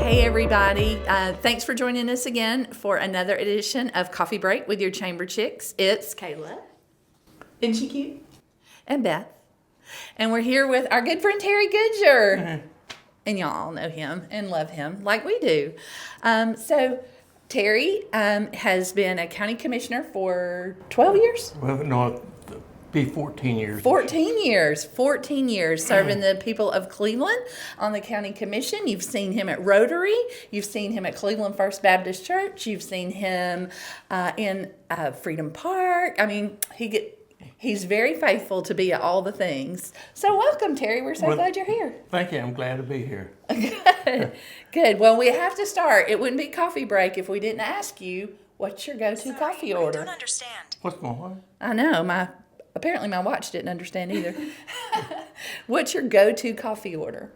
Hey everybody, thanks for joining us again for another edition of Coffee Break with your Chamber Chicks. It's Kayla. Isn't she cute? And Beth. And we're here with our good friend Terry Goodger. Mm-hmm. And y'all all know him and love him like we do. So Terry has been a county commissioner for 12 years? Well, no, be 14 years. 14 years serving the people of Cleveland on the county commission. You've seen him at Rotary. You've seen him at Cleveland First Baptist Church. You've seen him in Freedom Park. I mean, he's very faithful to be at all the things. So welcome, Terry. We're so glad you're here. Thank you. I'm glad to be here. Good. Well, we have to start. It wouldn't be coffee break if we didn't ask you what's your go-to coffee order. I don't understand. What's going on? I know. Apparently my watch didn't understand either. What's your go-to coffee order?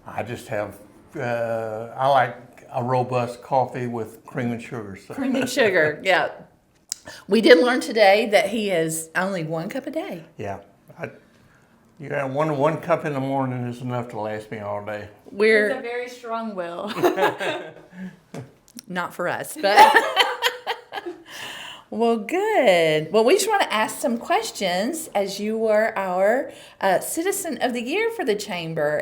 I just have, I like a robust coffee with cream and sugar. So. Cream and sugar, yeah. We did learn today that he has only 1 cup a day. Yeah. One cup in the morning is enough to last me all day. It's a very strong will. Not for us, but... Well, good. Well, we just want to ask some questions as you were our Citizen of the Year for the Chamber.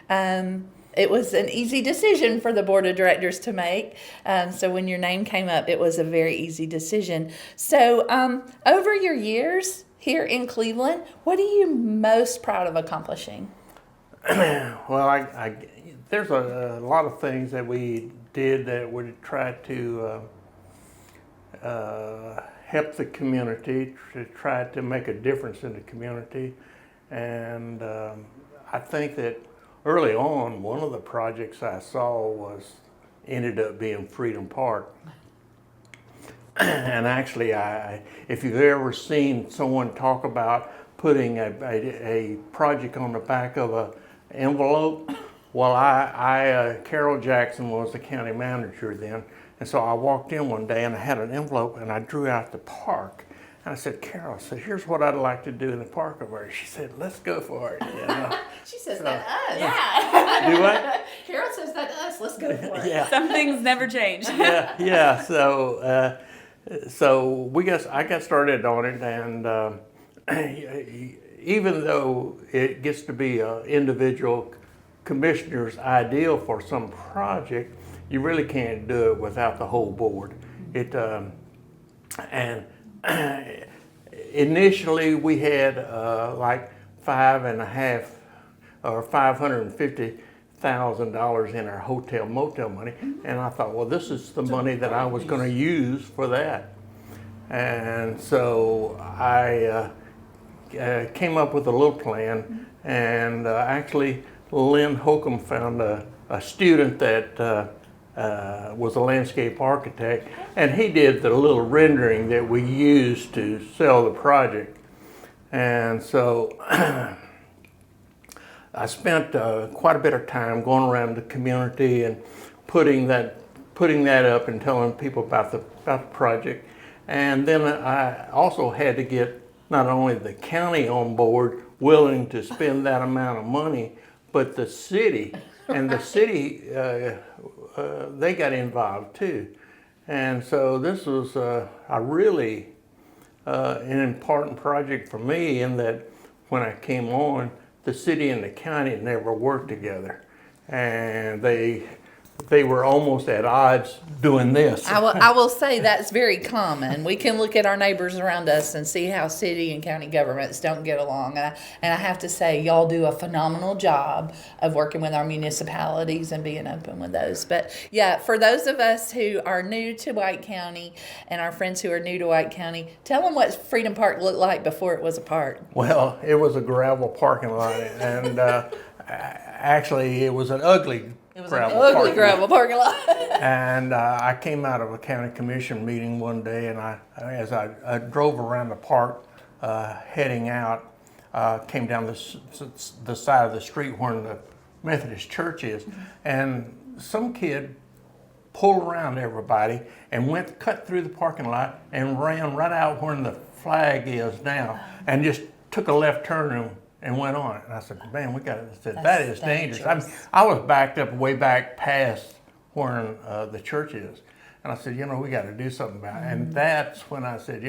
And it was an easy decision for the Board of Directors to make. So when your name came up, it was a very easy decision. So over your years here in Cleveland, what are you most proud of accomplishing? Well, there's a lot of things that we did that would try to help the community, to try to make a difference in the community. And I think that early on, one of the projects I saw ended up being Freedom Park. And actually, if you've ever seen someone talk about putting a project on the back of an envelope, well, Carol Jackson was the county manager then. And so I walked in one day and I had an envelope and I drew out the park. And I said, Carol, here's what I'd like to do in the park over there. She said, let's go for it. You know? She says that to us. Yeah. Do what? Carol says that to us. Let's go for it. Yeah. Some things never change. Yeah. So I got started on it, and even though it gets to be an individual commissioner's ideal for some project, you really can't do it without the whole board. And initially we had like $550,000 in our hotel motel money, and I thought, well, this is the money that I was going to use for that. And so I came up with a little plan, and actually Lynn Holcomb found a student that was a landscape architect, and he did the little rendering that we used to sell the project. And so I spent quite a bit of time going around the community and putting that up and telling people about the project. And then I also had to get not only the county on board willing to spend that amount of money, but the city. And the city, they got involved too. And so this was a really an important project for me, in that when I came on, the city and the county never worked together. And they were almost at odds doing this. I will say that's very common. We can look at our neighbors around us and see how city and county governments don't get along. And I have to say, y'all do a phenomenal job of working with our municipalities and being open with those. But yeah, for those of us who are new to White County and our friends who are new to White County, tell them what Freedom Park looked like before it was a park. Well, it was a gravel parking lot, and actually it was an ugly gravel parking lot. And I came out of a county commission meeting one day, and as I drove around the park heading out, came down the side of the street where the Methodist church is, and some kid pulled around everybody and cut through the parking lot and ran right out where the flag is now, and just took a left turn and went on it. And I said, man, we got to, that That's is dangerous. dangerous. I was backed up way back past where the church is. And I said, we got to do something about it. And that's when I said,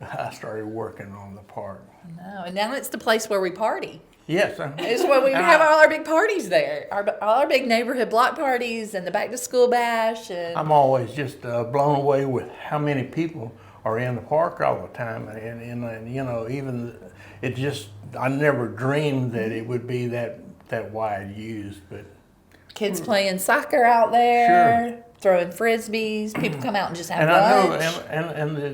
I started working on the park. No, and now it's the place where we party. Yes. It's where we have all our big parties there, all our big neighborhood block parties and the back to school bash. And I'm always just blown away with how many people are in the park all the time. And even it just, I never dreamed that it would be that wide used, but. Kids playing soccer out there, throwing frisbees. People come out and just have And lunch. I know,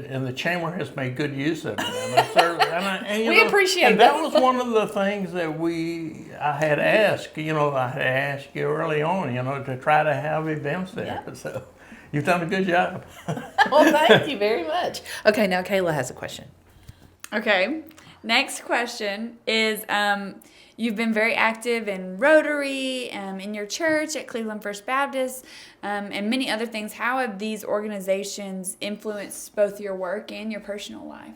and the chamber has made good use of it. And We appreciate and that. that was one of the things that I had asked. I had asked you early on, to try to have events there. Yeah. So you've done a good job. Well, thank you very much. Okay, now Kayla has a question. Okay. Next question is, you've been very active in Rotary, in your church at Cleveland First Baptist, and many other things. How have these organizations influenced both your work and your personal life?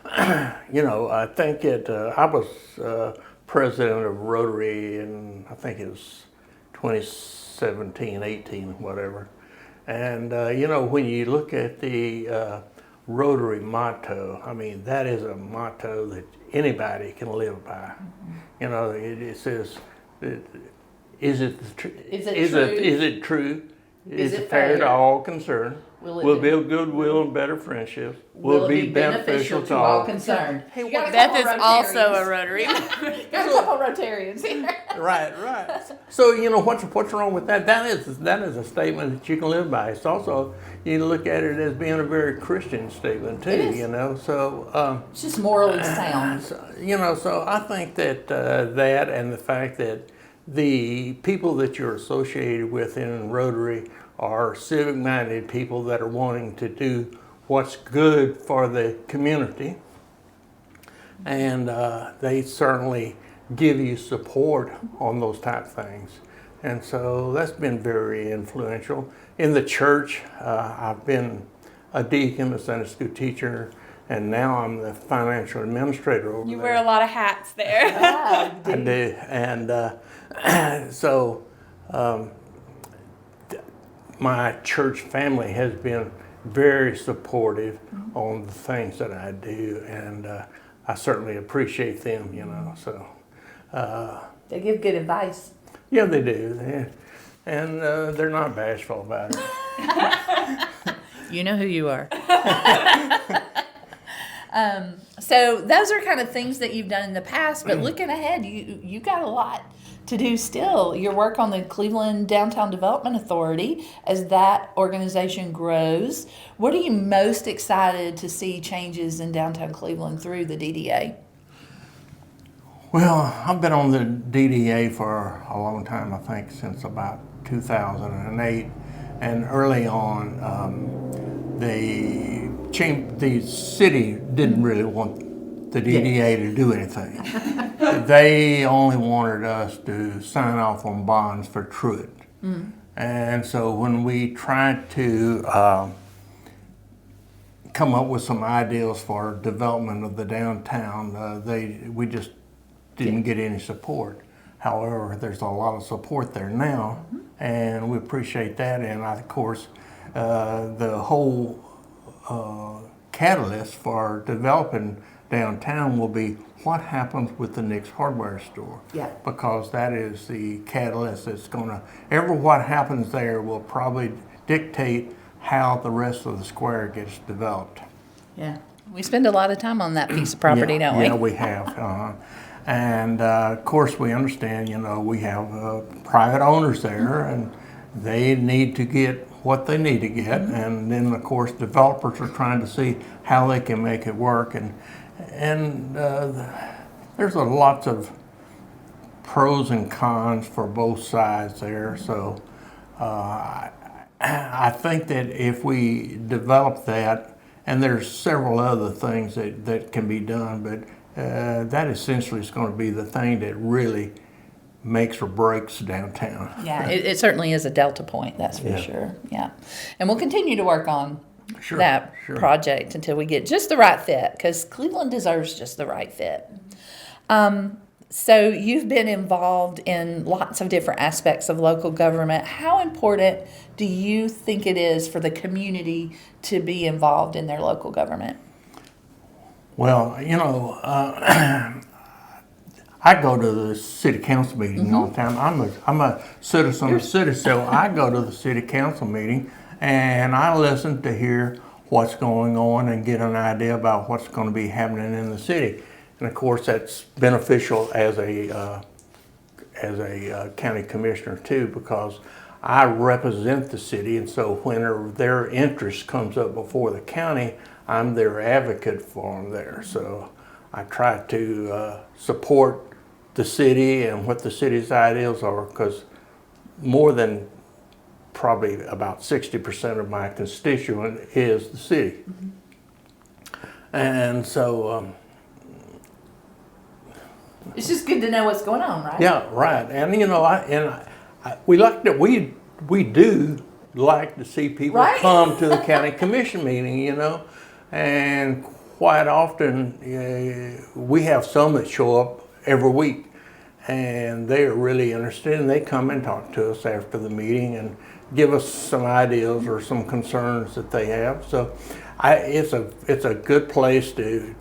I think I was president of Rotary in, I think it was 2017, 18, whatever. And, when you look at the Rotary motto, I mean, that is a motto that anybody can live by. It says, is it true? Is it true? Is Is it it fair to fair? all concerned? Will it Will be- build goodwill and better friendships? Will it be beneficial to all concerned? Hey, You got a Beth couple is also a Rotarians. Rotary. Got a couple Rotarians here. Right. So what's wrong with that? That is a statement that you can live by. It's also, you look at it as being a very Christian statement too. It is. So It's just morally sound. so I think that that and the fact that the people that you're associated with in Rotary are civic-minded people that are wanting to do what's good for the community, and they certainly give you support on those type things. And so that's been very influential. In the church, I've been a deacon, a Sunday school teacher, and now I'm the financial administrator over You there. wear a lot of hats there. Ah, I do, and so my church family has been very supportive on the things that I do, and I certainly appreciate them. So they give good advice. yeah, they do, and they're not bashful about it. You know who you are. So those are kind of things that you've done in the past, but looking ahead, you got a lot to do still. Your work on the Cleveland Downtown Development Authority, as that organization grows. What are you most excited to see changes in downtown Cleveland through the DDA? Well, I've been on the DDA for a long time, I think since about 2008, and early on, the city didn't really want the DDA to do anything. They only wanted us to sign off on bonds for Truett. And so when we tried to come up with some ideas for development of the downtown, we just didn't get any support. However, there's a lot of support there now, and we appreciate that. And of course, the whole catalyst for developing downtown will be what happens with the Nick's hardware store. Yeah. Because that is the catalyst that's what happens there will probably dictate how the rest of the square gets developed. Yeah. We spend a lot of time on that piece of property, Yeah, don't we? yeah, we have. And of course, we understand, we have private owners there, and they need to get what they need to get. And then, of course, developers are trying to see how they can make it work. And there's lots of pros and cons for both sides there. So I think that if we develop that, and there's several other things that can be done, but that essentially is going to be the thing that really makes or breaks downtown. Yeah, it certainly is a delta point, that's for Yeah. sure. Yeah. And we'll continue to work on Sure, that sure. project until we get just the right fit, because Cleveland deserves just the right fit. So you've been involved in lots of different aspects of local government. How important do you think it is for the community to be involved in their local government? Well, I go to the city council meeting all the time. I'm a citizen of the city, so I go to the city council meeting and I listen to hear what's going on and get an idea about what's going to be happening in the city. And of course, that's beneficial as a county commissioner too, because I represent the city, and so whenever their interest comes up before the county, I'm their advocate for them there. So I try to support the city and what the city's ideals are, because more than probably about 60% of my constituent is the city. And so It's just good to know what's going on, right? yeah, right. And we do like to see people Right? come to the county commission meeting, and quite often we have some that show up every week, and they are really interested, and they come and talk to us after the meeting and give us some ideas or some concerns that they have. So it's a good place to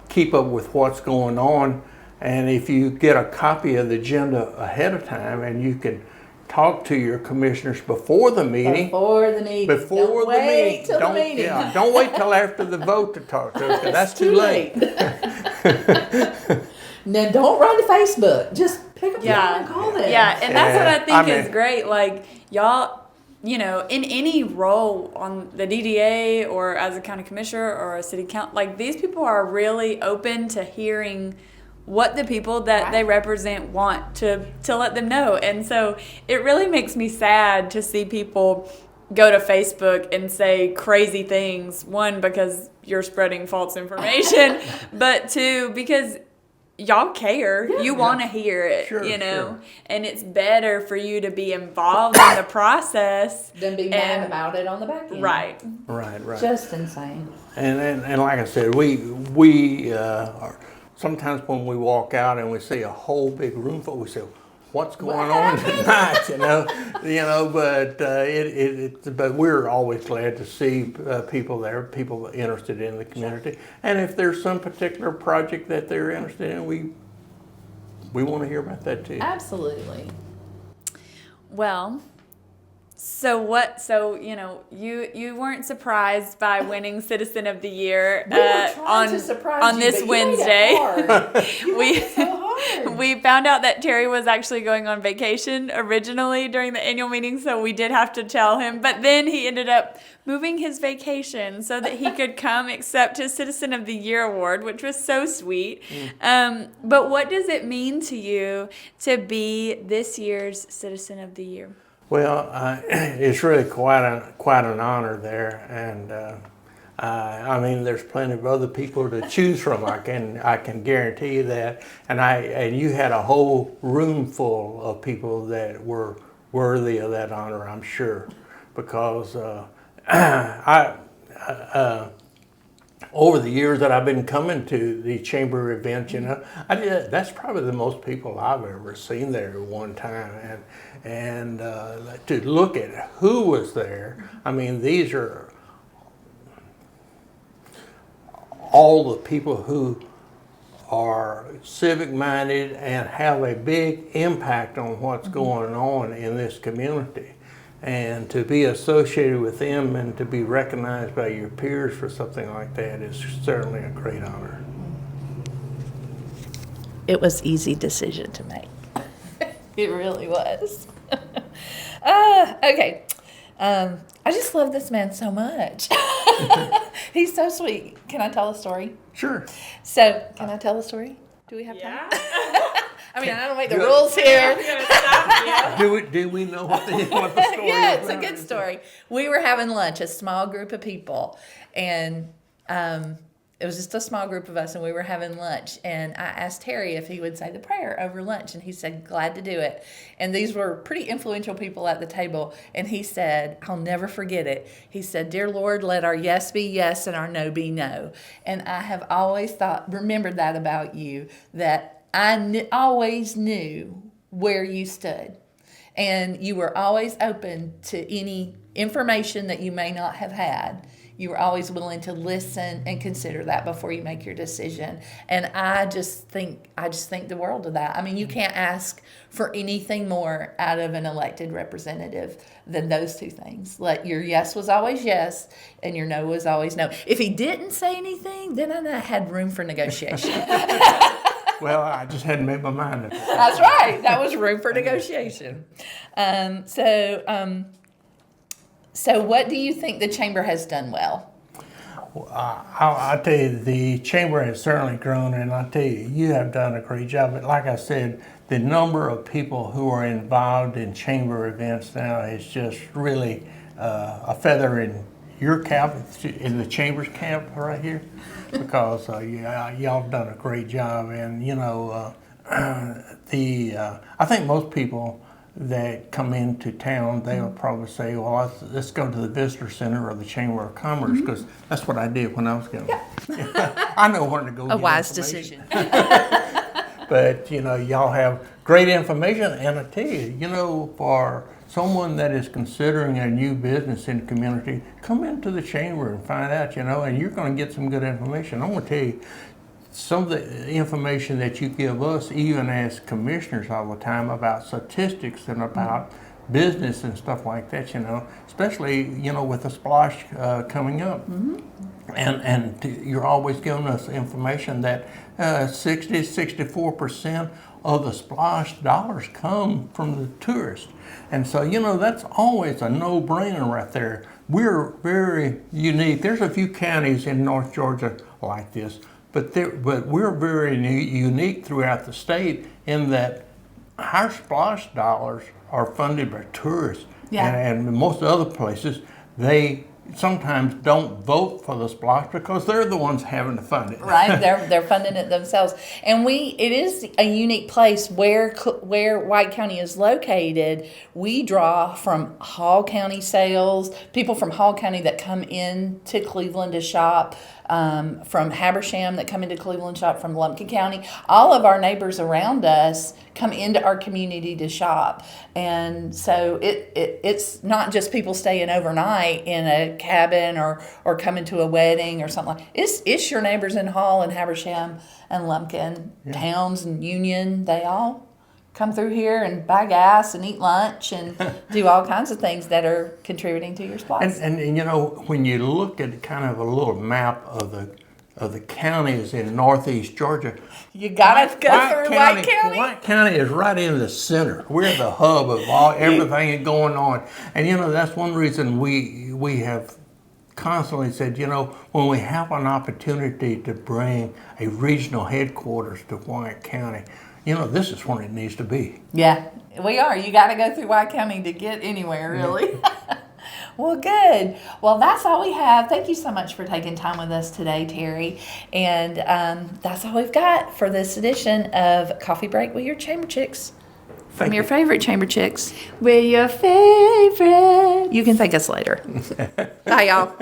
keep up with what's going on. And if you get a copy of the agenda ahead of time and you can talk to your commissioners before the meeting. Before the meeting. Don't wait till the meeting. Yeah, don't wait till after the vote to talk to us, 'cause that's too late. Now don't run to Facebook. Just pick up the phone Yeah. and call them. Yeah, and that's what I think I mean- is great. Like, y'all, in any role on the DDA or as a county commissioner or a city council, like, these people are really open to hearing what the people that they represent want to let them know. And so it really makes me sad to see people go to Facebook and say crazy things. One, because you're spreading false information, but two, because y'all care. You want to hear it, Sure. and it's better for you to be involved in the process Then be mad about it on the back end. Right. Right. Just insane. And like I said, we are, sometimes when we walk out and we see a whole big room full, we say, "What's going on tonight?" But we're always glad to see people there, people interested in the community, and if there's some particular project that they're interested in, we want to hear about that too. Absolutely. Well, so you weren't surprised by winning Citizen of the Year We were trying to surprise you, this but Wednesday. You made it hard. You made it so hard. We found out that Terry was actually going on vacation originally during the annual meeting, so we did have to tell him. But then he ended up moving his vacation so that he could come accept his Citizen of the Year award, which was so sweet. But what does it mean to you to be this year's Citizen of the Year? Well, it's really quite an honor there, and I mean, there's plenty of other people to choose from. I can guarantee you that. And you had a whole room full of people that were worthy of that honor, I'm sure, because over the years that I've been coming to the chamber events, that's probably the most people I've ever seen there at one time, and to look at who was there. I mean, these are all the people who are civic minded and have a big impact on what's going on in this community. And to be associated with them and to be recognized by your peers for something like that is certainly a great honor. It was an easy decision to make. It really was. Okay. I just love this man so much. He's so sweet. Can I tell a story? Sure. So, can I tell a story? Do we have time? Yeah. I mean, I don't make the rules here. Do we know what the story Yeah, is? it's a good story. We were having lunch, a small group of people, and it was just a small group of us, and we were having lunch. And I asked Terry if he would say the prayer over lunch, and he said, glad to do it. And these were pretty influential people at the table. And he said, I'll never forget it. He said, Dear Lord, let our yes be yes and our no be no. And I have always remembered that about you, that always knew where you stood. And you were always open to any information that you may not have had. You were always willing to listen and consider that before you make your decision. And I just think the world of that. I mean, you can't ask for anything more out of an elected representative than those two things. Like, your yes was always yes, and your no was always no. If he didn't say anything, then I had room for negotiation. Well, I just hadn't made my mind up. That's right. That was room for negotiation. So what do you think the chamber has done well? I'll tell you, the chamber has certainly grown, and I'll tell you, you have done a great job. But like I said, the number of people who are involved in chamber events now is just really a feather in your cap, in the chamber's cap right here, because y'all have done a great job. And I think most people that come into town, they'll probably say, well, let's go to the visitor center or the Chamber of Commerce, because that's what I did when I was going. Yeah. I know where to go. A wise decision. But y'all have great information, and I tell you, for someone that is considering a new business in the community, come into the chamber and find out, and you're going to get some good information. I'm going to tell you, some of the information that you give us, even as commissioners all the time, about statistics and about business and stuff like that, especially, with the splosh coming up. Mm-hmm. And you're always giving us information that 64% of the splosh dollars come from the tourists. And so, that's always a no-brainer right there. We're very unique. There's a few counties in North Georgia like this, but we're very unique throughout the state in that our splosh dollars are funded by tourists. Yeah. And most other places, they sometimes don't vote for the splosh because they're the ones having to fund it. Right, they're funding it themselves. And it is a unique place where White County is located. We draw from Hall County sales, people from Hall County that come in to Cleveland to shop, from Habersham that come into Cleveland shop, from Lumpkin County. All of our neighbors around us come into our community to shop. And so it's not just people staying overnight in a cabin or coming to a wedding or something like that. It's your neighbors in Hall and Habersham and Lumpkin, yeah. Towns and Union. They all come through here and buy gas and eat lunch and do all kinds of things that are contributing to your spots. And when you look at kind of a little map of the counties in northeast Georgia, you gotta go through White County. White County is right in the center. We're the hub of everything going on. And that's one reason we have constantly said, when we have an opportunity to bring a regional headquarters to White County, this is where it needs to be. Yeah, we are. You got to go through White County to get anywhere, really. Well, good. Well, that's all we have. Thank you so much for taking time with us today, Terry. And that's all we've got for this edition of Coffee Break with your Chamber Chicks. From your favorite Chamber Chicks. We're your favorite. You can thank us later. Bye, y'all.